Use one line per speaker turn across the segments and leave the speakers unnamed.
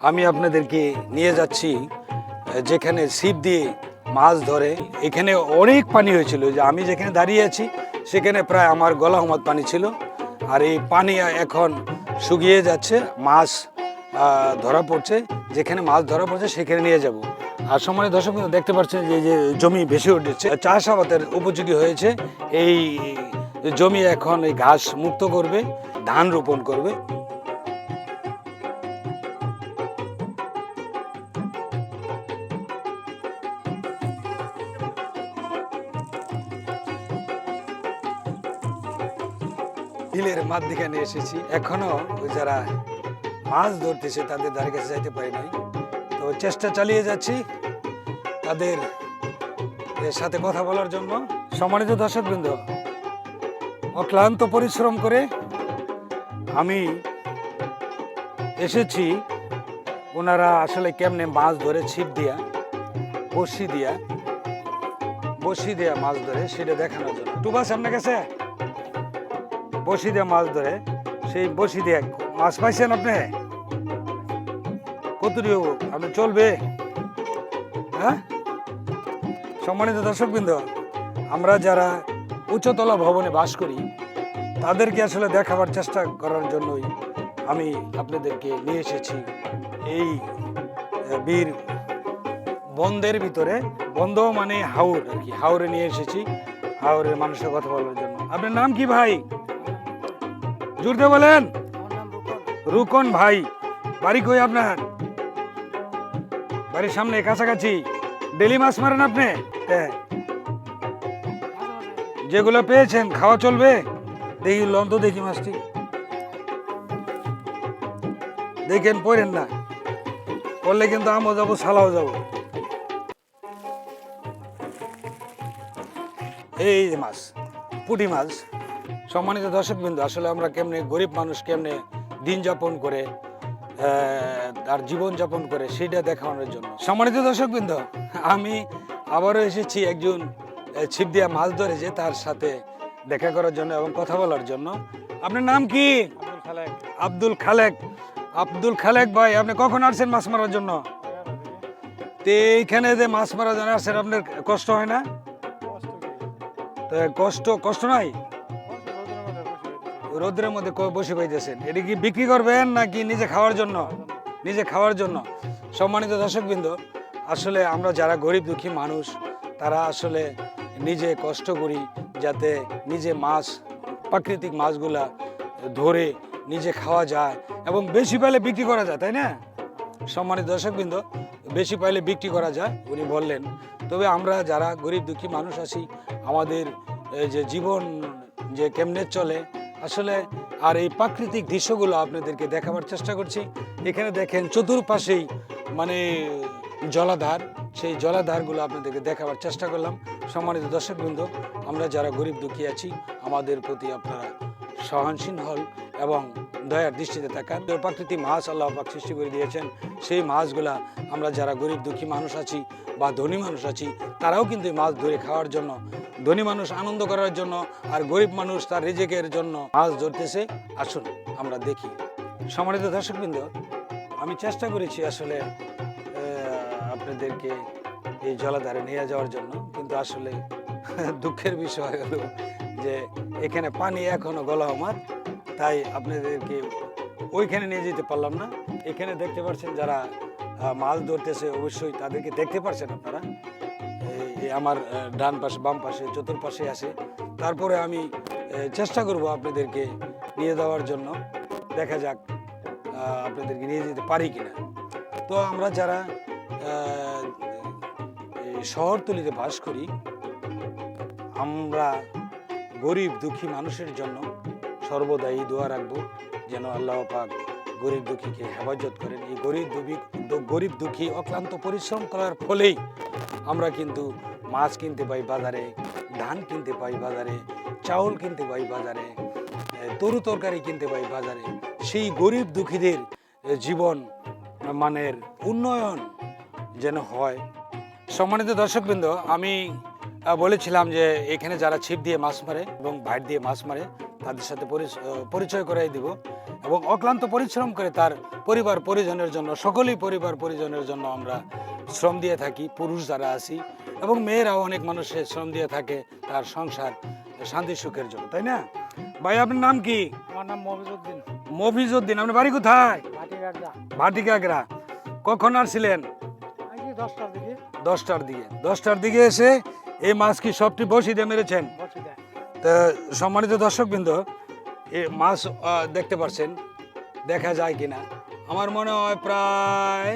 আমি আপনাদেরকে নিয়ে যাচ্ছি যেখানে ছিপ দিয়ে মাছ ধরে। এখানে অনেক পানি হয়েছিল, যে আমি যেখানে দাঁড়িয়ে আছি সেখানে প্রায় আমার গলা সমান পানি ছিল। আর এই পানি এখন শুকিয়ে যাচ্ছে, মাছ ধরা পড়ছে। যেখানে মাছ ধরা পড়ছে সেখানে নিয়ে যাব। আর সম্মানিত দর্শক দেখতে পাচ্ছেন যে জমি ভেসে উঠেছে, চাষাবাদের উপযোগী হয়েছে। এই জমি এখন এই ঘাস মুক্ত করবে, ধান রোপণ করবে। বিলের মাঝখানে এসেছি, এখনো যারা মাছ ধরতেছে তাদের ধারে কাছে যাইতে পারি নাই। তো চেষ্টা চালিয়ে যাচ্ছি তাদের সাথে কথা বলার জন্য। সম্মানিত দর্শকবৃন্দ, অক্লান্ত পরিশ্রম করে আমি এসেছি ওনারা আসলে কেমনে মাছ ধরে ছিপ দিয়া বসি দিয়া মাছ ধরে সেটা দেখানোর জন্য। টুবা সামনে গেছে বসি দিয়ে মাছ ধরে, সেই বসি দিয়ে মাছ পাইছেন আপনি? কতটুকু আপনি চলবে? হ্যাঁ, সম্মানিত দর্শকবৃন্দ, আমরা যারা উচ্চতলা ভবনে বাস করি তাদেরকে আসলে দেখাবার চেষ্টা করার জন্যই আমি আপনাদেরকে নিয়ে এসেছি এই বীর বন্দের ভিতরে। বন্দ মানে হাওর আর কি, হাওরে নিয়ে এসেছি হাওরের মানুষের কথা বলার জন্য। আপনার নাম কি ভাই? জুড়তে বলেন। রুকন ভাই, বাড়ি কই আপনার? বাড়ির সামনে কাছাকাছি। ডেলি মাছ মারেন আপনি? হ্যাঁ। যেগুলো পেয়েছেন খাওয়া চলবে? দেখি লন্ত, দেখি মাছটি দেখেন, পড়েন না, পড়লে কিন্তু আমও যাবো, ছালাও যাবো। এই যে মাছ, পুঁটি মাছ। সম্মানিত দর্শকবৃন্দ, আসলে আমরা কেমনে গরিব মানুষ কেমনে দিন যাপন করে আর জীবন যাপন করে সেটা দেখানোর জন্য। সম্মানিত দর্শকবৃন্দ, আমি আবারও এসেছি একজন ছিপ দিয়া মাছ ধরেছে তার সাথে দেখা করার জন্য এবং কথা বলার জন্য। আপনার নাম কি? আব্দুল খালেক। আব্দুল খালেক ভাই, আপনি কখন আসছেন মাছ মারার জন্য? তো এইখানে যে মাছ মারার জন্য আসছেন, আপনার কষ্ট হয় না? কষ্ট নাই? রোদ্রের মধ্যে বসে পাইতেছেন, এটা কি বিক্রি করবেন নাকি নিজে খাওয়ার জন্য? নিজে খাওয়ার জন্য। সম্মানিত দর্শকবৃন্দ, আসলে আমরা যারা গরিব দুঃখী মানুষ তারা আসলে নিজে কষ্ট করি যাতে নিজে মাছ, প্রাকৃতিক মাছগুলা ধরে নিজে খাওয়া যায় এবং বেশি পাইলে বিক্রি করা যায়, তাই না? সম্মানিত দর্শকবৃন্দ, বেশি পাইলে বিক্রি করা যায় উনি বললেন। তবে আমরা যারা গরিব দুঃখী মানুষ আছি, আমাদের যে জীবন যে কেমনে চলে আসলে, আর এই প্রাকৃতিক দৃশ্যগুলো আপনাদেরকে দেখাবার চেষ্টা করছি। এখানে দেখেন চতুর্পাশেই মানে জলাধার, সেই জলাধারগুলো আপনাদেরকে দেখাবার চেষ্টা করলাম। সম্মানিত দর্শকবৃন্দ, আমরা যারা গরিব দুঃখী আছি আমাদের প্রতি আপনারা সহনশীল হন এবং দয়ার দৃষ্টিতে তাকান। প্রাকৃতিক মাছ আল্লাহ পাক সৃষ্টি করে দিয়েছেন, সেই মাছগুলা আমরা যারা গরিব দুঃখী মানুষ আছি বা ধনী মানুষ আছি তারাও কিন্তু মাছ ধরে খাওয়ার জন্য, ধনী মানুষ আনন্দ করার জন্য আর গরিব মানুষ তার রিজিকের জন্য মাছ ধরতেছে। আসুন আমরা দেখি। সম্মানিত দর্শকবৃন্দ, আমি চেষ্টা করেছি আসলে আপনাদেরকে এই জলাধারে নিয়ে যাওয়ার জন্য, কিন্তু আসলে দুঃখের বিষয় হলো যে এখানে পানি এখনো গলা আমার, তাই আপনাদেরকে ওইখানে নিয়ে যেতে পারলাম না। এখানে দেখতে পাচ্ছেন যারা মাছ ধরতেছে, অবশ্যই তাদেরকে দেখতে পাচ্ছেন আপনারা। আমার ডান পাশে, বাম পাশে, চতুর্পাশে আছে। তারপরে আমি চেষ্টা করব আপনাদেরকে নিয়ে যাওয়ার জন্য, দেখা যাক আপনাদেরকে নিয়ে যেতে পারি কিনা। তো আমরা যারা শহরতলিতে বাস করি, আমরা গরিব দুঃখী মানুষের জন্য সর্বদাই দোয়া রাখবো যেন আল্লাহ পাক গরিব দুঃখীকে হেফাজত করেন। এই গরিব দুঃখী অক্লান্ত পরিশ্রম করার ফলেই আমরা কিন্তু মাছ কিনতে পাই বাজারে, ধান কিনতে পাই বাজারে, চাউল কিনতে পাই বাজারে, তরু তরকারি কিনতে পাই বাজারে। সেই গরিব দুঃখীদের জীবন মানের উন্নয়ন যেন হয়। সম্মানিত দর্শকবৃন্দ, আমি বলেছিলাম যে এখানে যারা ছিপ দিয়ে মাছ মারে এবং ভাইট দিয়ে মাছ মারে তাদের সাথে পরিচয় করাই দিব এবং অক্লান্ত পরিশ্রম করে তার পরিবার পরিজনের জন্য, সকলেই পরিবার পরিজনের জন্য আমরা শ্রম দিয়ে থাকি, পুরুষ যারা আছি এবং মেয়েরাও অনেক মানুষের শ্রম দিয়ে থাকে তার সংসার শান্তি সুখের জন্য, তাই না? ভাই আপনার নাম কি?
আমার নাম মফিজউদ্দিন।
মফিজউদ্দিন। আপনার বাড়ি কোথায়?
ভাটিগাড়া।
ভাটিকাগড়া। কখন আসছিলেন?
এই 10টার দিকে
10টার দিকে। 10টার দিকে এসে এই মাছ কি সবটি বসি দিয়ে মেরেছেন?
বসে দেয়।
তা সম্মানিত দর্শকবৃন্দ, এই মাছ দেখতে পাচ্ছেন, দেখা যায় কিনা আমার মনে হয় প্রায়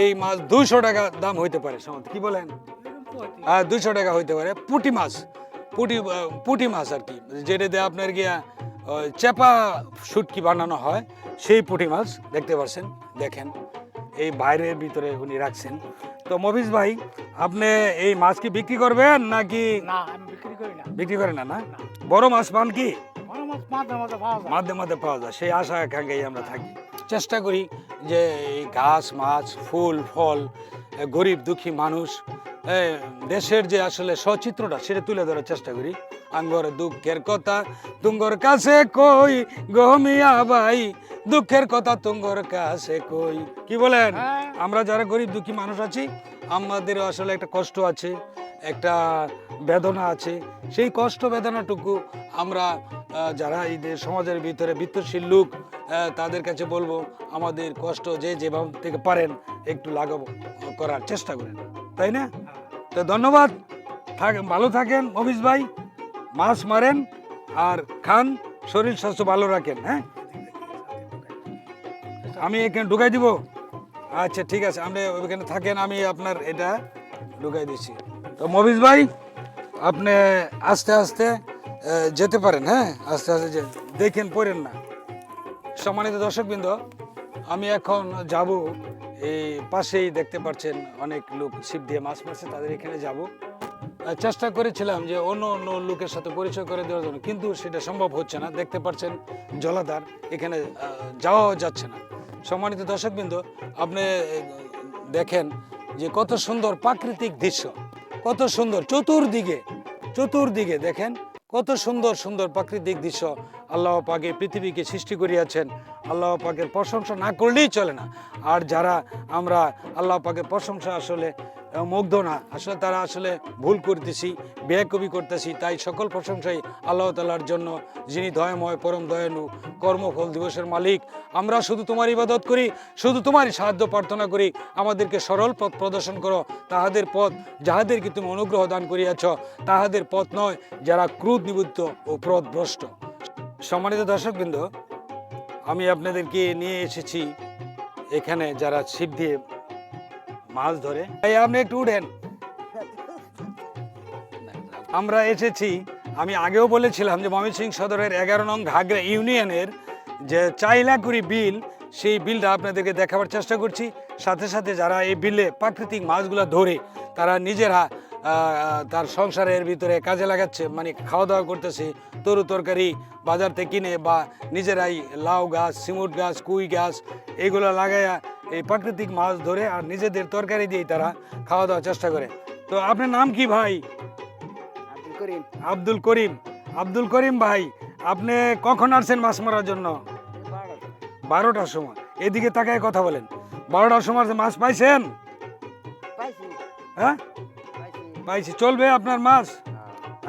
এই মাছ 200 টাকা দাম হইতে পারে, কি বলেন?
এরকম তো হইতে।
হ্যাঁ 200 টাকা হইতে পারে। পুঁটি মাছ, পুঁটি মাছ আর কি, যেটা দিয়ে আপনার গিয়া চেপা শুটকি বানানো হয়, সেই পুঁটি মাছ দেখতে পাচ্ছেন। দেখেন এই বাইরের ভিতরে উনি রাখছেন। তো মফিজ ভাই, আপনি এই মাছ কি বিক্রি করবেন নাকি?
না, আমি বিক্রি করি না।
বিক্রি করেন না? না, বড় মাছ পান কি?
বড় মাছ মাঝে মাঝে পাওয়া যায়।
মাঝে মাঝে পাওয়া যায়, সেই আশা আকাঙ্ক্ষায় আমরা থাকি। চেষ্টা করি যে এই গাছ মাছ ফুল ফল, গরিব দুঃখী মানুষ, দেশের যে আসলে সচিত্রটা সেটা তুলে ধরার চেষ্টা করি। আঙ্গর দুঃখের কথা তুঙ্গর কাছে কই গমিয়া ভাই, দুঃখের কথা তুঙ্গর কাছে কই, কি বলেন?
হ্যাঁ।
আমরা যারা গরিব দুঃখী মানুষ আছি, আমাদের আসলে একটা কষ্ট আছে, একটা বেদনা আছে। সেই কষ্ট বেদনাটুকু আমরা যারা এই যে সমাজের ভিতরে বিত্তশীল লোক, তাদের কাছে বলবো আমাদের কষ্ট যে যেভাবে থেকে পারেন একটু লাঘব করার চেষ্টা করেন, তাই না? তো ধন্যবাদ, ভালো থাকেন মফিজ ভাই, মাছ মারেন আর খান, শরীর স্বাস্থ্য ভালো রাখেন। হ্যাঁ, আমি এখানে ঢুকাই দিব। আচ্ছা ঠিক আছে, আপনি ওইখানে থাকেন, আমি আপনার এটা ঢুকাই দিচ্ছি। তো মফিজ ভাই, আপনি আস্তে আস্তে যেতে পারেন। হ্যাঁ, আস্তে আস্তে দেখেন, পড়েন না। সম্মানিত দর্শকবৃন্দ, আমি এখন যাব এই পাশেই, দেখতে পাচ্ছেন অনেক লোক ছিপ দিয়ে মাছ মারছে, তাদের এখানে যাব। চেষ্টা করেছিলাম যে অন্য অন্য লোকের সাথে পরিচয় করে দেওয়ার জন্য, কিন্তু সেটা সম্ভব হচ্ছে না। দেখতে পাচ্ছেন জলাধার, এখানে যাওয়া যাচ্ছে না। সম্মানিত দর্শকবৃন্দ, আপনি দেখেন যে কত সুন্দর প্রাকৃতিক দৃশ্য, কত সুন্দর চতুর্দিকে দেখেন কত সুন্দর সুন্দর প্রাকৃতিক দৃশ্য আল্লাহ পাকে পৃথিবীকে সৃষ্টি করিয়াছেন। আল্লাহ পাকের প্রশংসা না করলেই চলে না। আর যারা আমরা আল্লাহ পাকের প্রশংসা আসলে মুগ্ধ না, আসলে তারা আসলে ভুল করতেছি, বেয়াকবি করতেছি। তাই সকল প্রশংসাই আল্লাহ তাআলার জন্য, যিনি দয়াময় পরম দয়ালু, কর্মফল দিবসের মালিক। আমরা শুধু তোমার ইবাদত করি, শুধু তোমারই সাহায্য প্রার্থনা করি। আমাদেরকে সরল পথ প্রদর্শন করো, তাহাদের পথ যাহাদেরকে তুমি অনুগ্রহ দান করিয়াছ, তাহাদের পথ নয় যারা ক্রোধ নিবৃত্ত ও পথভ্রষ্ট। সম্মানিত দর্শকবৃন্দ, আমি আপনাদেরকে নিয়ে এসেছি এখানে যারা ছিপ দিয়ে মাছ ধরে। এই আপনি একটু উঠেন। আমরা এসেছি, আমি আগেও বলেছিলাম যে ময়মনসিংহ সদরের 11 নং ঘাগড়া ইউনিয়নের যে চাইলাকুড়ি বিল, সেই বিলটা আপনাদেরকে দেখাবার চেষ্টা করছি। সাথে সাথে যারা এই বিলে প্রাকৃতিক মাছগুলো ধরে তারা নিজেরা তার সংসারের ভিতরে কাজে লাগাচ্ছে, মানে খাওয়া দাওয়া করতেছে, তরু তরকারি বাজার থেকে কিনে বা নিজেরাই লাউ গাছ, সিমুট গাছ, কুই গাছ এগুলো লাগাইয়া এই প্রাকৃতিক মাছ ধরে আর নিজেদের তরকারি দিয়েই তারা খাওয়া দাওয়ার চেষ্টা করে। তো আপনার নাম কি ভাই? আব্দুল করিম। আব্দুল করিম ভাই, আপনি কখন আসছেন মাছ মারার জন্য? 12টার সময়। এদিকে তাকায় কথা বলেন। 12টার সময় মাছ পাইছেন? হ্যাঁ পাইছি। চলবে আপনার মাছ?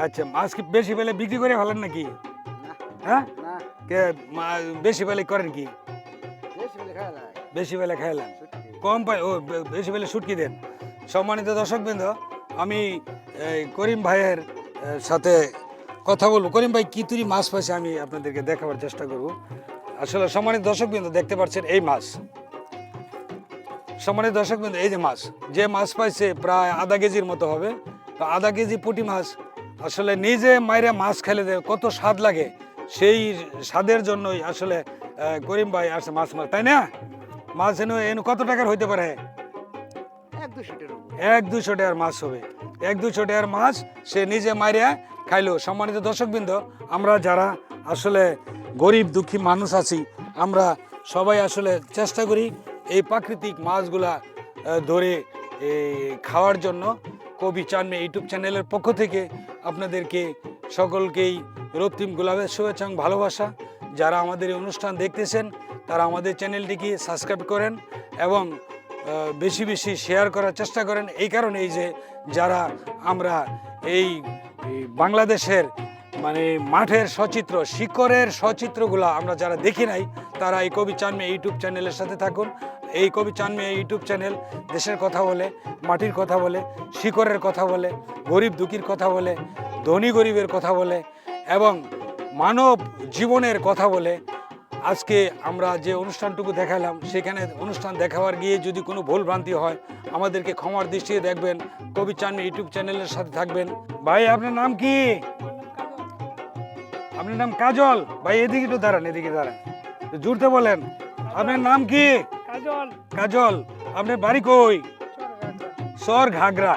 আচ্ছা, মাছ কি বেশি পেলে বিক্রি করে ফেলেন নাকি? হ্যাঁ, বেশি পেলে করেন কি? বেশি পেলে খাইলেন, কম পাই ও বেশি পেলে শুটকি দেন। সম্মানিত দর্শকবৃন্দ, আমি করিম ভাইয়ের সাথে কথা বলবো। করিম ভাই কি তুই মাছ পাইছে আমি আপনাদেরকে দেখাবার চেষ্টা করব। আসলে সম্মানিত দর্শকবৃন্দ, দেখতে পাচ্ছেন এই মাছ। সম্মানিত দর্শকবৃন্দ, এই যে মাছ পাইছে প্রায় আধা কেজির মতো হবে। তো আধা কেজি পুঁটি মাছ আসলে নিজে মাইরে মাছ খেলে কত স্বাদ লাগে, সেই স্বাদের জন্যই আসলে করিম ভাই আসছে মাছ মাছ, তাই না? মাছ এনে কত টাকার হইতে পারে? 1-200 টাকার মাছ হবে। 1-200 টাকার মাছ সে নিজে মারিয়া খাইলো। সম্মানিত দর্শকবৃন্দ, আমরা যারা আসলে গরিব দুঃখী মানুষ আছি, আমরা সবাই আসলে চেষ্টা করি এই প্রাকৃতিক মাছগুলা ধরে খাওয়ার জন্য। কবি চানমে ইউটিউব চ্যানেলের পক্ষ থেকে আপনাদেরকে সকলকেই রক্তিম গোলাপের শুভেচ্ছা এবং ভালোবাসা। যারা আমাদের এই অনুষ্ঠান দেখতেছেন তারা আমাদের চ্যানেলটিকে সাবস্ক্রাইব করেন এবং বেশি বেশি শেয়ার করার চেষ্টা করেন। এই কারণে এই যে যারা আমরা এই বাংলাদেশের মানে মাঠের সচিত্র শিকড়ের সচিত্রগুলো আমরা যারা দেখি নাই তারা এই কবি চাঁদ মিয়া ইউটিউব চ্যানেলের সাথে থাকুন। এই কবি চাঁদ মিয়া ইউটিউব চ্যানেল দেশের কথা বলে, মাটির কথা বলে, শিকড়ের কথা বলে, গরিব দুঃখীর কথা বলে, ধনী গরিবের কথা বলে এবং মানব জীবনের কথা বলে। আজকে আমরা যে অনুষ্ঠানটুকু দেখালাম সেখানে অনুষ্ঠান দেখাবার গিয়ে যদি কোনো ভুল ভ্রান্তি হয় আমাদেরকে ক্ষমার দৃষ্টিতে দেখবেন। কবি চাঁদ মিয়া ইউটিউব চ্যানেলের সাথে থাকবেন। ভাই আপনার নাম কি? আপনার নাম কাজল। ভাই এদিকে একটু দাঁড়ান, এদিকে দাঁড়ান, জুড়তে বলেন। আপনার নাম কি?
কাজল।
কাজল। আপনার বাড়ি কই? সর ঘাগরা।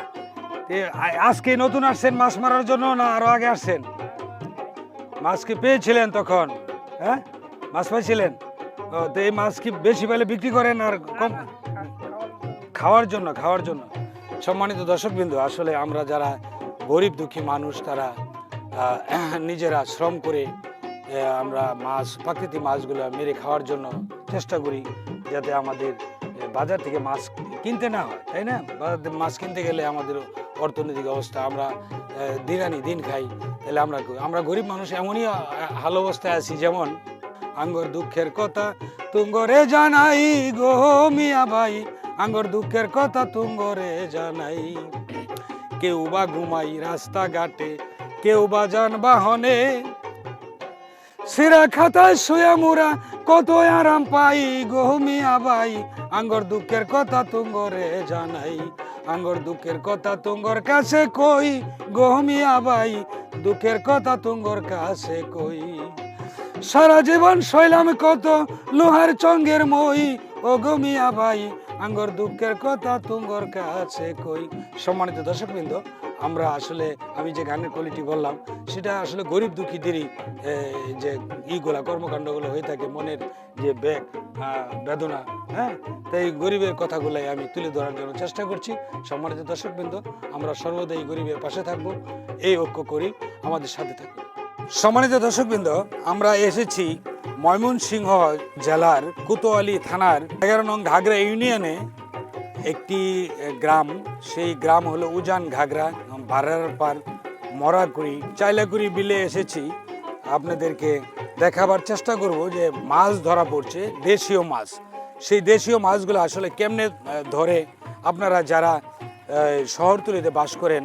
আজকে নতুন আসছেন মাছ মারার জন্য না আরো আগে আসছেন? মাছ কি পেয়েছিলেন তখন? হ্যাঁ, মাছ পাইছিলেন? তো এই মাছ কি বেশি পেলে বিক্রি করেন আর কম? খাওয়ার জন্য, খাওয়ার জন্য। সম্মানিত দর্শকবৃন্দ, আসলে আমরা যারা গরিব দুঃখী মানুষ তারা নিজেরা শ্রম করে আমরা মাছ, প্রাকৃতিক মাছগুলো মেরে খাওয়ার জন্য চেষ্টা করি, যাতে আমাদের বাজার থেকে মাছ কিনতে না হয়, তাই না? মাছ কিনতে গেলে আমাদের অর্থনৈতিক অবস্থা, আমরা দিন আনি দিন খাই, তাহলে আমরা গরিব মানুষ এমনই হাল অবস্থায় আছি। যেমন আঙ্গর দুঃখের কথা তুঙ্গরে জানাই গো মিয়া ভাই, আঙ্গর দুঃখের কথা তুঙ্গরে জানাই। কেউ বা ঘুমাই রাস্তাঘাটে, কেউ বা যানবাহনে, সিরা খাতায় শুয়া মুরা কত আরাম পাই গো মিয়া ভাই, আঙ্গর দুঃখের কথা তুঙ্গরে জানাই। আঙ্গর দুঃখের কথা তুঙ্গর কাছে কই গো মিয়া ভাই, দুঃখের কথা তুঙ্গর কাছে কই। সারা জীবন সইলাম কত লোহার চঙ্গের মই ও গো মিয়া ভাই, আঙ্গর দুঃখের কথা তুঙ্গর কাছে কই। সম্মানিত দর্শকবৃন্দ, আমরা আসলে আমি যে গানের কোয়ালিটি বললাম সেটা আসলে গরিব দুঃখীদেরই যে ইগুলা কর্মকাণ্ডগুলো হয়ে থাকে, মনের যে বেদনা, হ্যাঁ, তাই গরিবের কথাগুলাই আমি তুলে ধরার জন্য চেষ্টা করছি। সম্মানিত দর্শকবৃন্দ, আমরা সর্বদা এই গরিবের পাশে থাকবো, এই ঐক্য করি, আমাদের সাথে থাকবো। সম্মানিত দর্শকবৃন্দ, আমরা এসেছি ময়মনসিংহ জেলার কোতোয়ালি থানার 11 নং ঘাগরা ইউনিয়নে একটি গ্রাম। সেই গ্রাম হলো উজান ঘাগরা, ভাড়ারপার, মরাকুড়ি, চাইলাকুড়ি বিলে এসেছি। আপনাদেরকে দেখাবার চেষ্টা করব যে মাছ ধরা পড়ছে, দেশীয় মাছ। সেই দেশীয় মাছগুলো আসলে কেমনে ধরে, আপনারা যারা শহরতলিতে বাস করেন,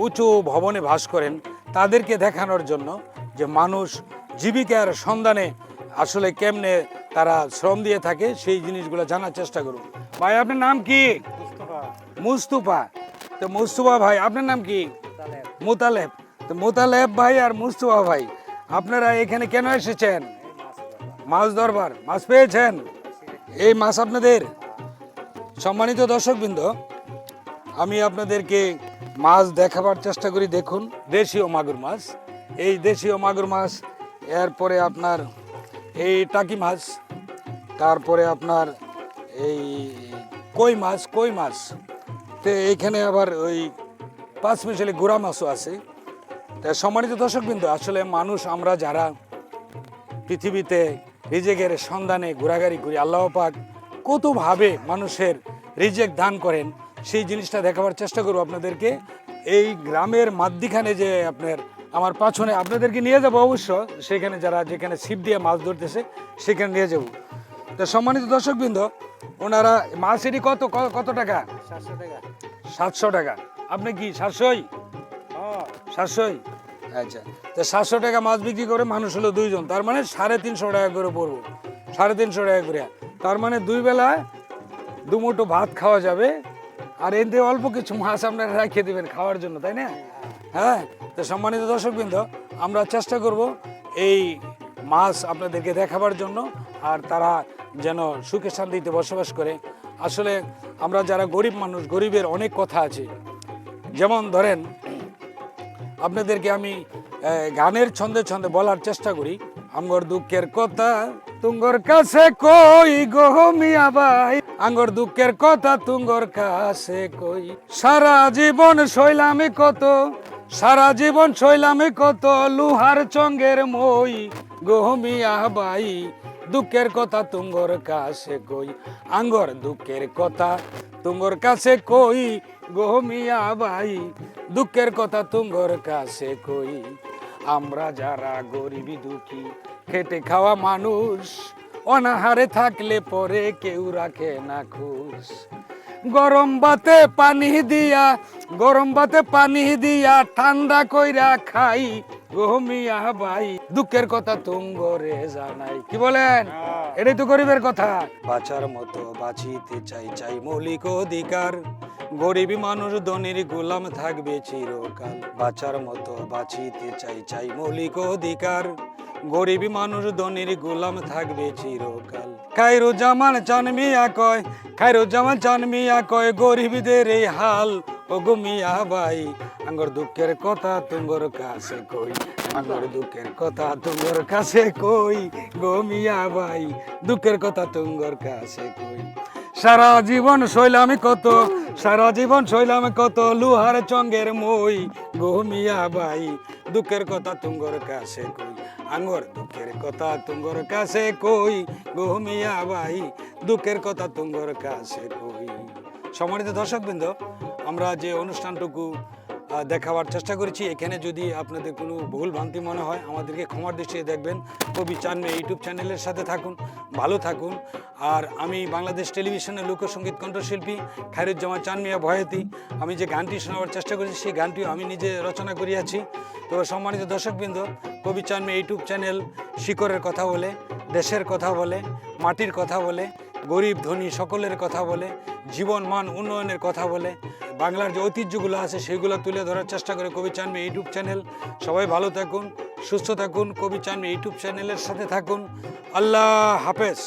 উঁচু ভবনে বাস করেন, তাদেরকে দেখানোর জন্য যে মানুষ জীবিকার সন্ধানে আসলে কেমনে তারা শ্রম দিয়ে থাকে সেই জিনিসগুলো জানার চেষ্টা করুন। ভাই আপনার নাম কি? মুস্তফা। তো মুস্তফা ভাই, আপনার নাম কি? মোতালেব। তো মোতালেব ভাই আর মুস্তফা ভাই, আপনারা এখানে কেন এসেছেন? মাছ ধরবার। মাছ পেয়েছেন? এই মাছ আপনাদের? সম্মানিত দর্শকবৃন্দ, আমি আপনাদেরকে মাছ দেখাবার চেষ্টা করি। দেখুন, দেশীয় মাগুর মাছ। এই দেশীয় মাগুর মাছ, এরপরে আপনার এই টাকি মাছ, তারপরে আপনার এই কই মাছ, তো এইখানে আবার ওই 5 মিশালি গুড়া মাছও আছে। তা সম্মানিত দর্শকবৃন্দ, আসলে মানুষ আমরা যারা পৃথিবীতে রিজেকের সন্ধানে ঘোরাঘুরি করি, আল্লাহ পাক কতভাবে মানুষের রিজেক দান করেন সেই জিনিসটা দেখাবার চেষ্টা করব আপনাদেরকে। এই গ্রামের মাঝখানে যে আপনার আমার পাছনে আপনাদেরকে নিয়ে যাব, অবশ্য সেখানে যারা যেখানে ছিপ দিয়ে মাছ ধরতেছে সেখানে নিয়ে যাব। তো সম্মানিত দর্শকবৃন্দ, ওনারা মাছ এটি কত টাকা? 700 টাকা। আপনি কি 700? 700? আচ্ছা, তো 700 টাকা মাছ বিক্রি করে মানুষ হলো 2 জন, তার মানে 350 টাকা করে পড়বো। 350 টাকা করে, তার মানে 2 বেলায় 2 মুঠো ভাত খাওয়া যাবে। আর এতে অল্প কিছু মাছ আপনারা রেখে দেবেন খাওয়ার জন্য, তাই না? হ্যাঁ। তো সম্মানিত দর্শকবৃন্দ, আমরা চেষ্টা করব এই মাছ আপনাদেরকে দেখাবার জন্য, আর তারা যেন সুখে শান্তিতে বসবাস করে। আসলে আমরা যারা গরিব মানুষ, গরিবের অনেক কথা আছে। যেমন ধরেন, আপনাদেরকে আমি গানের ছন্দে ছন্দে বলার চেষ্টা করি। আঙ্গর দুঃখের কথা তুঙ্গর কাছে কই গো মিয়া ভাই, আঙ্গর দুঃখের কথা তুঙ্গর কাছে কই। সারা জীবন সইলাম কত সারা জীবন শৈলামে কত লুহার চঙ্গের মই গহমিয়া বাই দুঃখের কথা তুঙ্গর কাছে কই আঙ্গর দুঃখের কথা তুঙ্গর কাছে কই গহমিয়া বাই দুঃখের কথা তুঙ্গর কাছে কই আমরা যারা গরিবি দুঃখী খেটে খাওয়া মানুষ অনাহারে থাকলে পরে কেউ রাখে না খুশ গরম ভাতে পানি দিয়া ঠান্ডা কইরা খাই গহমিয়া ভাই দুঃখের কথা তুঙ্গরে জানাই কি বলেন এটাই তো গরিবের কথা বাঁচার মতো বাঁচিতে চাই চাই মৌলিক অধিকার গরিবী মানুষ ধনীর গোলাম থাকবে চিরকাল বাঁচার মতো বাঁচিতে চাই চাই মৌলিক অধিকার গরিবী মানুষ ধনীর গোলাম থাকবে চিরকাল খায়রুজ্জামান চান মিয়া কয় গরিবীদের এই হাল ও গুমিয়া ভাই আঙ্গর দুঃখের কথা তুঙ্গর কাছে কই আঙ্গর দুঃখের কথা তুঙ্গর কাছে কই গমিয়া ভাই দুঃখের কথা তুঙ্গর কাছে কই সারা জীবন শৈলামে কত লুহার চঙ্গের মই গমিয়া ভাই দুঃখের কথা তুঙ্গর কাছে কই আঙ্গর দুঃখের কথা তুঙ্গর কাছে কই গমিয়া ভাই দুঃখের কথা তুঙ্গর কাছে কই সম্মানিত দর্শকবৃন্দ আমরা যে অনুষ্ঠানটুকু দেখাবার চেষ্টা করেছি এখানে যদি আপনাদের কোনো ভুল ভ্রান্তি মনে হয় আমাদেরকে ক্ষমার দৃষ্টিতে দেখবেন কবি চানমিয়া ইউটিউব চ্যানেলের সাথে থাকুন ভালো থাকুন আর আমি বাংলাদেশ টেলিভিশনের লোকসঙ্গীত কণ্ঠশিল্পী খায়রুজ্জামান চান মিয়া ভয়েতি আমি যে গানটি শোনাবার চেষ্টা করেছি সেই গানটিও আমি নিজে রচনা করিয়াছি তো সম্মানিত দর্শকবৃন্দ কবি চানমিয়া ইউটিউব চ্যানেল শিকড়ের কথা বলে দেশের কথা বলে মাটির কথা বলে গরিব ধনী সকলের কথা বলে জীবন মান উন্নয়নের কথা বলে বাংলার যে ঐতিহ্যগুলো আছে সেগুলো তুলে ধরার চেষ্টা করে কবি চানমিয়া ইউটিউব চ্যানেল সবাই ভালো থাকুন সুস্থ থাকুন কবি চানমিয়া ইউটিউব চ্যানেলের সাথে থাকুন আল্লাহ হাফেজ।